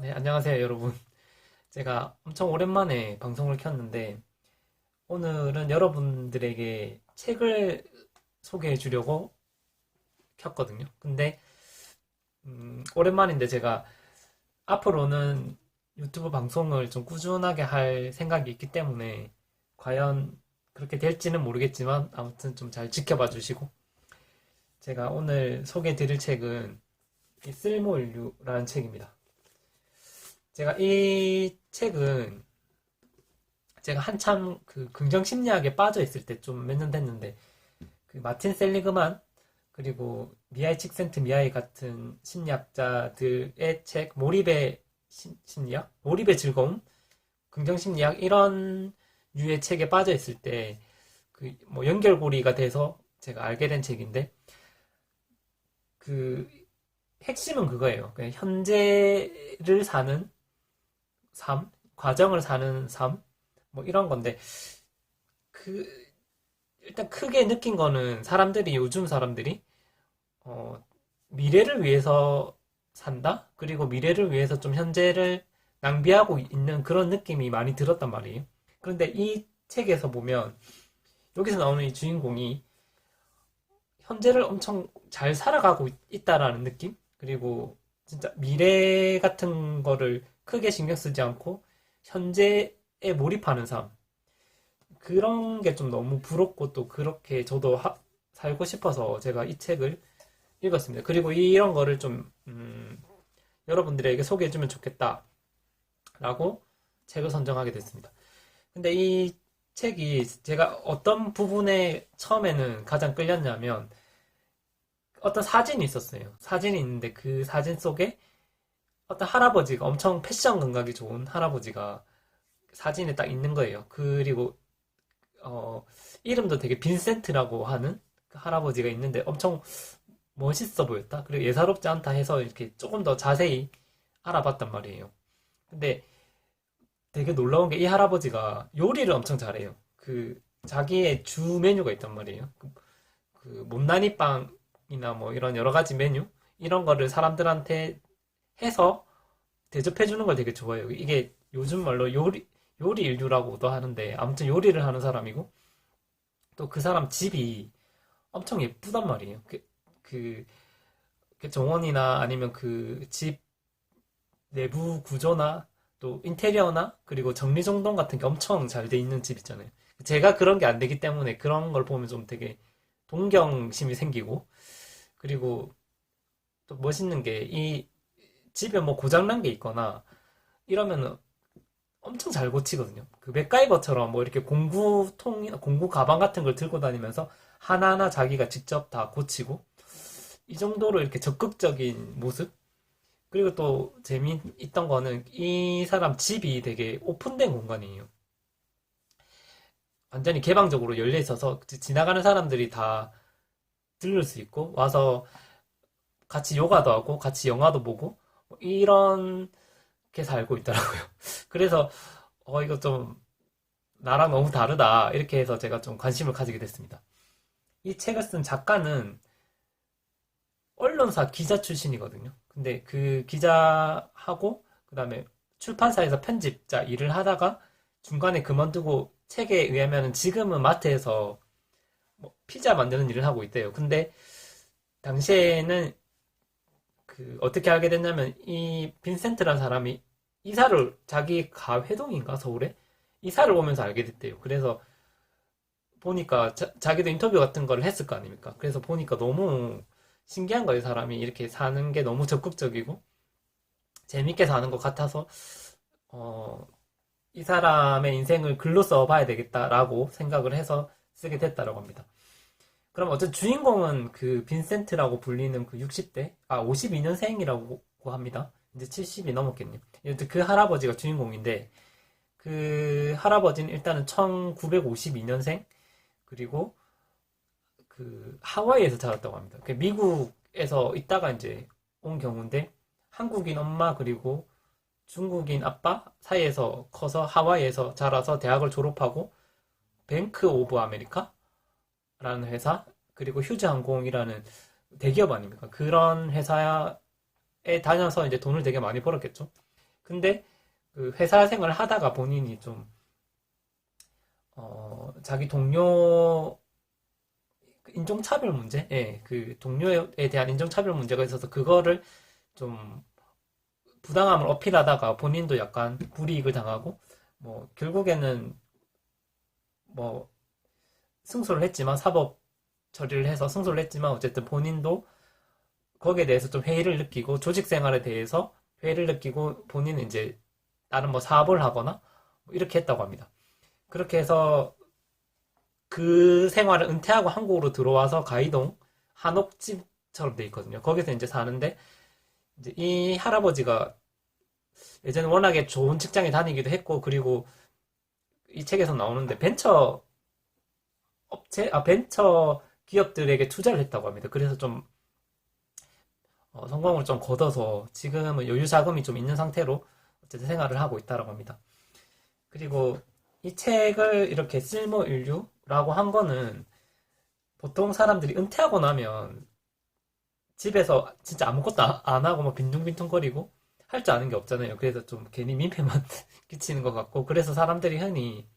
네, 안녕하세요, 여러분. 제가 엄청 오랜만에 방송을 켰는데, 오늘은 여러분들에게 책을 소개해 주려고 켰거든요. 근데, 오랜만인데 제가 앞으로는 유튜브 방송을 좀 꾸준하게 할 생각이 있기 때문에, 과연 그렇게 될지는 모르겠지만, 아무튼 좀 잘 지켜봐 주시고, 제가 오늘 소개해 드릴 책은 이 쓸모인류라는 책입니다. 제가 이 책은 제가 한참 그 긍정 심리학에 빠져 있을 때 좀 몇 년 됐는데 그 마틴 셀리그만 그리고 미하이 칙센트미하이 같은 심리학자들의 책 몰입의 심리학, 몰입의 즐거움, 긍정 심리학 이런 류의 책에 빠져 있을 때 그 뭐 연결고리가 돼서 제가 알게 된 책인데 그 핵심은 그거예요. 그냥 현재를 사는 삶, 과정을 사는 삶, 뭐 이런 건데 그 일단 크게 느낀 거는 사람들이 요즘 사람들이 어, 미래를 위해서 산다? 그리고 미래를 위해서 좀 현재를 낭비하고 있는 그런 느낌이 많이 들었단 말이에요. 그런데 이 책에서 보면 여기서 나오는 이 주인공이 현재를 엄청 잘 살아가고 있다라는 느낌? 그리고 진짜 미래 같은 거를 크게 신경 쓰지 않고 현재에 몰입하는 삶. 그런 게 좀 너무 부럽고 또 그렇게 저도 살고 싶어서 제가 이 책을 읽었습니다. 그리고 이런 거를 좀 여러분들에게 소개해주면 좋겠다라고 책을 선정하게 됐습니다. 근데 이 책이 제가 어떤 부분에 처음에는 가장 끌렸냐면 어떤 사진이 있었어요. 사진이 있는데 그 사진 속에 어떤 할아버지가 엄청 패션 감각이 좋은 할아버지가 사진에 딱 있는 거예요. 그리고 어, 이름도 되게 빈센트라고 하는 그 할아버지가 있는데 엄청 멋있어 보였다. 그리고 예사롭지 않다 해서 이렇게 조금 더 자세히 알아봤단 말이에요. 근데 되게 놀라운 게 이 할아버지가 요리를 엄청 잘해요. 그 자기의 주 메뉴가 있단 말이에요. 그 못난이 빵이나 뭐 이런 여러 가지 메뉴 이런 거를 사람들한테 해서 대접해 주는 걸 되게 좋아해요. 이게 요즘 말로 요리 인류라고도 하는데 아무튼 요리를 하는 사람이고 또 그 사람 집이 엄청 예쁘단 말이에요. 그, 그 정원이나 아니면 그 집 내부 구조나 또 인테리어나 그리고 정리정돈 같은 게 엄청 잘 돼 있는 집 있잖아요. 제가 그런 게 안 되기 때문에 그런 걸 보면 좀 되게 동경심이 생기고 그리고 또 멋있는 게 이 집에 뭐 고장난 게 있거나 이러면 엄청 잘 고치거든요. 그 맥가이버처럼 뭐 이렇게 공구통이나 공구 가방 같은 걸 들고 다니면서 하나하나 자기가 직접 다 고치고 이 정도로 이렇게 적극적인 모습. 그리고 또 재미있던 거는 이 사람 집이 되게 오픈된 공간이에요. 완전히 개방적으로 열려 있어서 지나가는 사람들이 다 들를 수 있고 와서 같이 요가도 하고 같이 영화도 보고 뭐 이런 게 살고 있더라고요. 그래서 이거 좀 나랑 너무 다르다 이렇게 해서 제가 좀 관심을 가지게 됐습니다. 이 책을 쓴 작가는 언론사 기자 출신이거든요. 근데 그 기자하고 그다음에 출판사에서 편집자 일을 하다가 중간에 그만두고 책에 의하면 지금은 마트에서 뭐 피자 만드는 일을 하고 있대요. 근데 당시에는 그 어떻게 알게 됐냐면 이 빈센트라는 사람이 이사를 자기 가회동인가 서울에 이사를 오면서 알게 됐대요. 그래서 보니까 자기도 인터뷰 같은 걸 했을 거 아닙니까? 그래서 보니까 너무 신기한 거예요. 사람이 이렇게 사는 게 너무 적극적이고 재밌게 사는 것 같아서 어, 이 사람의 인생을 글로 써봐야 되겠다라고 생각을 해서 쓰게 됐다라고 합니다. 그럼 어쨌든 주인공은 그 빈센트라고 불리는 그 60대, 52년생이라고 합니다. 이제 70이 넘었겠네요. 그 할아버지가 주인공인데 그 할아버지는 일단은 1952년생 그리고 그 하와이에서 자랐다고 합니다. 그 미국에서 있다가 이제 온 경우인데 한국인 엄마 그리고 중국인 아빠 사이에서 커서 하와이에서 자라서 대학을 졸업하고 뱅크 오브 아메리카라는 회사 그리고 휴즈 항공이라는 대기업 아닙니까? 그런 회사에 다녀서 이제 돈을 되게 많이 벌었겠죠. 근데 그 회사 생활을 하다가 본인이 좀, 자기 동료, 인종차별 문제? 예, 그 동료에 대한 인종차별 문제가 있어서 그거를 좀 부당함을 어필하다가 본인도 약간 불이익을 당하고, 뭐, 결국에는 뭐, 승소를 했지만, 사법 처리를 해서 승소를 했지만, 어쨌든 본인도 거기에 대해서 좀 회의를 느끼고, 조직 생활에 대해서 회의를 느끼고, 본인은 이제 다른 뭐 사업을 하거나, 뭐 이렇게 했다고 합니다. 그렇게 해서 그 생활을 은퇴하고 한국으로 들어와서 가이동 한옥집처럼 돼 있거든요. 거기서 이제 사는데, 이제 이 할아버지가 예전에 워낙에 좋은 직장에 다니기도 했고, 그리고 이 책에서 나오는데 벤처 기업들에게 투자를 했다고 합니다. 그래서 좀 성공을 좀 거둬서 지금은 여유 자금이 좀 있는 상태로 어쨌든 생활을 하고 있다고 합니다. 그리고 이 책을 이렇게 쓸모 인류라고 한 거는 보통 사람들이 은퇴하고 나면 집에서 진짜 아무것도 안 하고 막 빈둥빈둥거리고 할 줄 아는 게 없잖아요. 그래서 좀 괜히 민폐만 끼치는 것 같고, 그래서 사람들이 흔히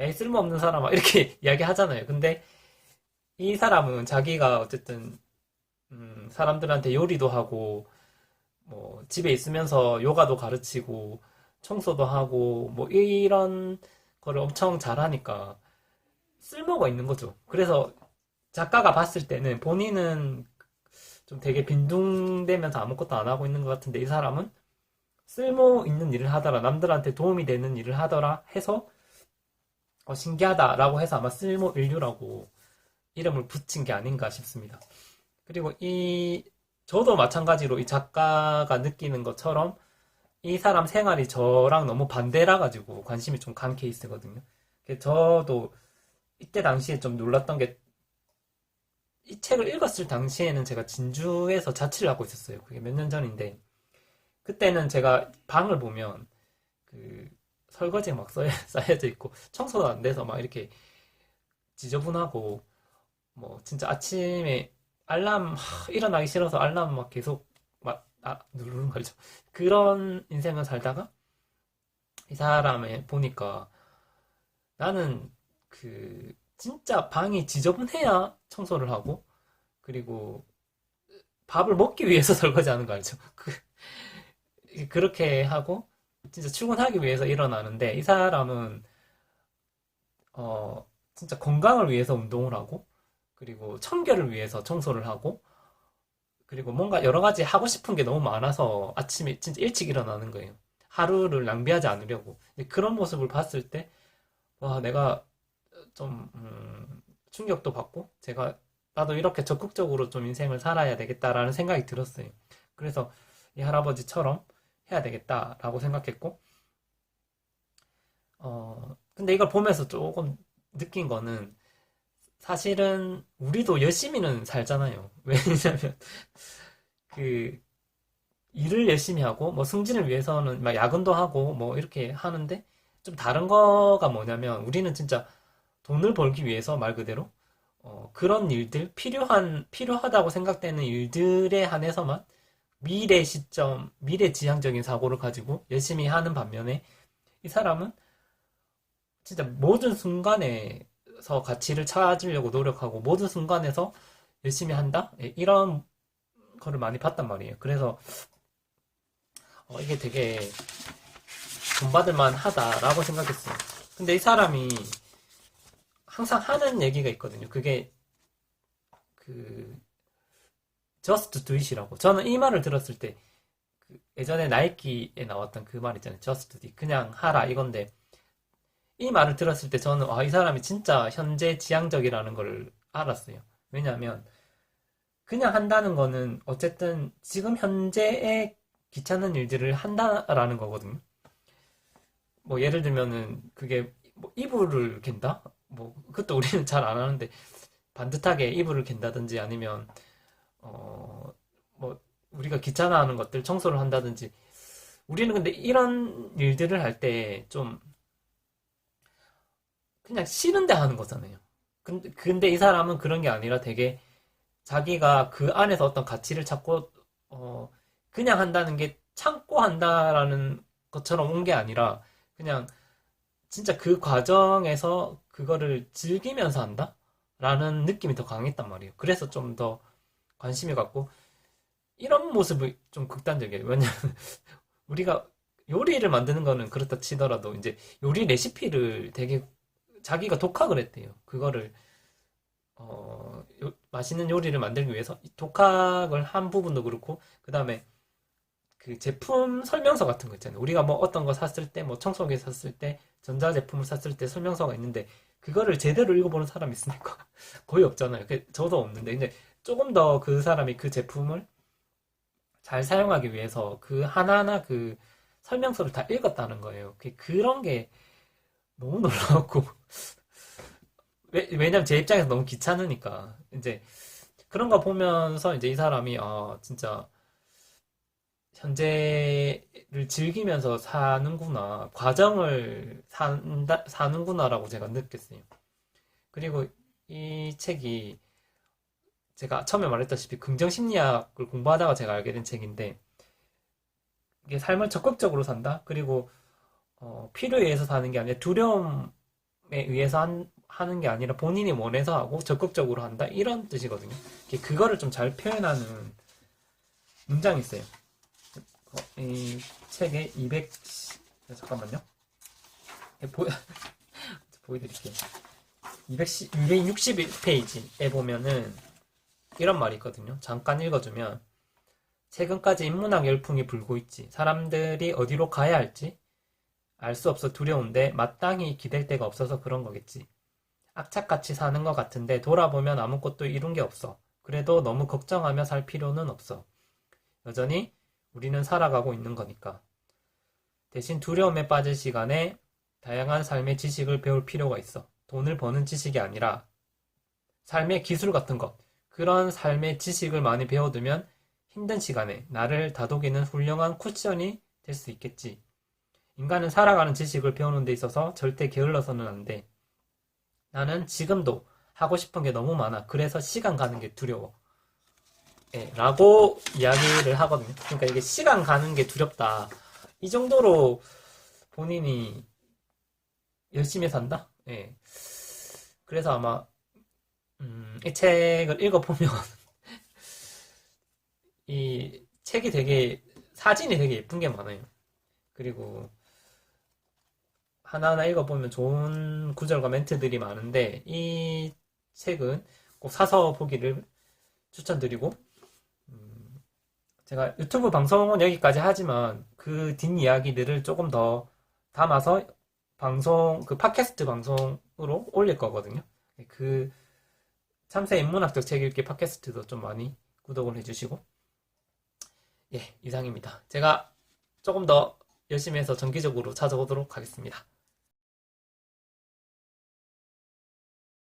야, 이 쓸모없는 사람아 이렇게 이야기하잖아요. 근데 이 사람은 자기가 어쨌든 사람들한테 요리도 하고 뭐 집에 있으면서 요가도 가르치고 청소도 하고 뭐 이런 거를 엄청 잘하니까 쓸모가 있는 거죠. 그래서 작가가 봤을 때는 본인은 좀 되게 빈둥대면서 아무것도 안 하고 있는 것 같은데, 이 사람은 쓸모 있는 일을 하더라, 남들한테 도움이 되는 일을 하더라 해서 신기하다라고 해서 아마 쓸모 인류라고 이름을 붙인 게 아닌가 싶습니다. 그리고 저도 마찬가지로 이 작가가 느끼는 것처럼 이 사람 생활이 저랑 너무 반대라 가지고 관심이 좀 간 케이스거든요. 저도 이때 당시에 좀 놀랐던 게, 이 책을 읽었을 당시에는 제가 진주에서 자취를 하고 있었어요. 그게 몇 년 전인데, 그때는 제가 방을 보면 그 설거지가 막 쌓여져 있고 청소도 안 돼서 막 이렇게 지저분하고, 뭐 진짜 아침에 일어나기 싫어서 알람 막 계속 막 누르는 거죠. 그런 인생을 살다가 이 사람을 보니까 나는 그 진짜 방이 지저분해야 청소를 하고, 그리고 밥을 먹기 위해서 설거지하는 거 알죠? 그렇게 하고 진짜 출근하기 위해서 일어나는데, 이 사람은 진짜 건강을 위해서 운동을 하고, 그리고 청결을 위해서 청소를 하고, 그리고 뭔가 여러 가지 하고 싶은 게 너무 많아서 아침에 진짜 일찍 일어나는 거예요. 하루를 낭비하지 않으려고. 그런 모습을 봤을 때, 와, 내가 좀, 충격도 받고, 나도 이렇게 적극적으로 좀 인생을 살아야 되겠다라는 생각이 들었어요. 그래서 이 할아버지처럼 해야 되겠다라고 생각했고, 근데 이걸 보면서 조금 느낀 거는, 사실은 우리도 열심히는 살잖아요. 왜냐면 그 일을 열심히 하고 뭐 승진을 위해서는 막 야근도 하고 뭐 이렇게 하는데, 좀 다른 거가 뭐냐면 우리는 진짜 돈을 벌기 위해서 말 그대로 그런 일들, 필요하다고 생각되는 일들에 한해서만 미래지향적인 사고를 가지고 열심히 하는 반면에, 이 사람은 진짜 모든 순간에서 가치를 찾으려고 노력하고 모든 순간에서 열심히 한다? 예, 이런 거를 많이 봤단 말이에요. 그래서 이게 되게 본받을 만하다라고 생각했어요. 근데 이 사람이 항상 하는 얘기가 있거든요. 그게 그 just do it이라고. 저는 이 말을 들었을 때 예전에 나이키에 나왔던 그 말 있잖아요. just do it. 그냥 하라 이건데, 이 말을 들었을 때 저는 이 사람이 진짜 현재 지향적이라는 걸 알았어요. 왜냐하면 그냥 한다는 거는 어쨌든 지금 현재의 귀찮은 일들을 한다라는 거거든요. 뭐 예를 들면은 그게 뭐 이불을 갠다? 뭐 그것도 우리는 잘 안 하는데 반듯하게 이불을 갠다든지, 아니면 뭐 우리가 귀찮아하는 것들 청소를 한다든지, 우리는 근데 이런 일들을 할 때 좀 그냥 싫은데 하는 거잖아요. 근데 이 사람은 그런 게 아니라 되게 자기가 그 안에서 어떤 가치를 찾고, 그냥 한다는 게 참고 한다라는 것처럼 온 게 아니라 그냥 진짜 그 과정에서 그거를 즐기면서 한다? 라는 느낌이 더 강했단 말이에요. 그래서 좀 더 관심이 갔고, 이런 모습이 좀 극단적이에요. 왜냐면 우리가 요리를 만드는 거는 그렇다 치더라도 이제 요리 레시피를 되게 자기가 독학을 했대요. 그거를 맛있는 요리를 만들기 위해서 독학을 한 부분도 그렇고, 그 다음에 그 제품 설명서 같은 거 있잖아요. 우리가 뭐 어떤 거 샀을 때, 뭐 청소기 샀을 때, 전자제품을 샀을 때 설명서가 있는데, 그거를 제대로 읽어보는 사람이 있습니까? 거의 없잖아요. 저도 없는데, 근데 조금 더 그 사람이 그 제품을 잘 사용하기 위해서 그 하나하나 그 설명서를 다 읽었다는 거예요. 그런 게 너무 놀라웠고, 왜냐면 제 입장에서 너무 귀찮으니까. 이제 그런 거 보면서 이제 이 사람이, 진짜 현재를 즐기면서 사는구나. 사는구나라고 제가 느꼈어요. 그리고 이 책이 제가 처음에 말했다시피 긍정심리학을 공부하다가 제가 알게 된 책인데, 이게 삶을 적극적으로 산다? 그리고 필요에 의해서 사는 게 아니라 두려움에 의해서 하는 게 아니라 본인이 원해서 하고 적극적으로 한다? 이런 뜻이거든요. 그거를 좀 잘 표현하는 문장이 있어요. 이 책의 잠깐만요. 보여드릴게요. 261페이지에 보면은 이런 말이 있거든요. 잠깐 읽어주면, 최근까지 인문학 열풍이 불고 있지. 사람들이 어디로 가야 할지 알 수 없어 두려운데 마땅히 기댈 데가 없어서 그런 거겠지. 악착같이 사는 것 같은데 돌아보면 아무것도 이룬 게 없어. 그래도 너무 걱정하며 살 필요는 없어. 여전히 우리는 살아가고 있는 거니까. 대신 두려움에 빠질 시간에 다양한 삶의 지식을 배울 필요가 있어. 돈을 버는 지식이 아니라 삶의 기술 같은 것. 그런 삶의 지식을 많이 배워두면 힘든 시간에 나를 다독이는 훌륭한 쿠션이 될 수 있겠지. 인간은 살아가는 지식을 배우는 데 있어서 절대 게을러서는 안 돼. 나는 지금도 하고 싶은 게 너무 많아. 그래서 시간 가는 게 두려워. 라고 이야기를 하거든요. 그러니까 이게 시간 가는 게 두렵다. 이 정도로 본인이 열심히 산다? 예. 그래서 아마, 이 책을 읽어보면, 이 책이 사진이 되게 예쁜 게 많아요. 그리고 하나하나 읽어보면 좋은 구절과 멘트들이 많은데, 이 책은 꼭 사서 보기를 추천드리고, 제가 유튜브 방송은 여기까지 하지만 그 뒷이야기들을 조금 더 담아서 팟캐스트 방송으로 올릴 거거든요. 그 참새 인문학적 책 읽기 팟캐스트도 좀 많이 구독을 해주시고, 예, 이상입니다. 제가 조금 더 열심히 해서 정기적으로 찾아오도록 하겠습니다.